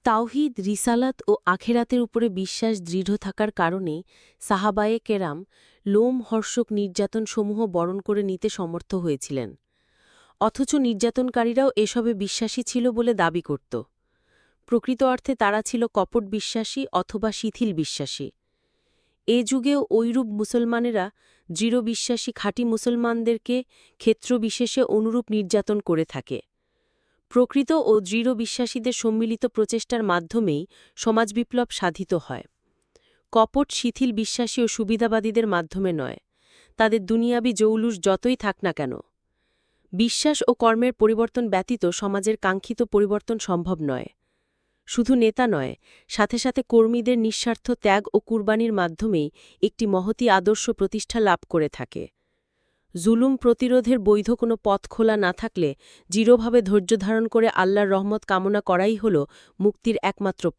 তাওহীদ, রিসালাত ও আখেরাতের উপরে বিশ্বাস দৃঢ় থাকার কারণে সাহাবায়ে কেরাম লোমহর্ষক নির্যাতনসমূহ বরণ করে নিতে সমর্থ হয়েছিলেন। অথচ নির্যাতনকারীরাও এসবে বিশ্বাসী ছিল বলে দাবি করত। প্রকৃত অর্থে তারা ছিল কপট বিশ্বাসী অথবা শিথিল বিশ্বাসী। এ যুগেও ঐরূপ মুসলমানেরা দৃঢ় বিশ্বাসী খাঁটি মুসলমানদেরকে ক্ষেত্রবিশেষে অনুরূপ নির্যাতন করে থাকে। প্রকৃত ও দৃঢ় বিশ্বাসীদের সম্মিলিত প্রচেষ্টার মাধ্যমেই সমাজ বিপ্লব সাধিত হয়। কপট শিথিল বিশ্বাসী ও সুবিধাবাদীদের মাধ্যমে নয়, তাদের দুনিয়াবি জৌলুস যতই থাক না কেন। বিশ্বাস ও কর্মের পরিবর্তন ব্যতীত সমাজের কাঙ্ক্ষিত পরিবর্তন সম্ভব নয়। শুধু নেতা নয়, সাথে সাথে কর্মীদের নিঃস্বার্থ ত্যাগ ও কুরবানির মাধ্যমেই একটি মহতী আদর্শ প্রতিষ্ঠা লাভ করে থাকে। জুলুম প্রতিরোধের বৈধ কোনো পথ খোলা না থাকলে দৃঢ়ভাবে ধৈর্য ধারণ করে আল্লাহর রহমত কামনা করাই হল মুক্তির একমাত্র পথ।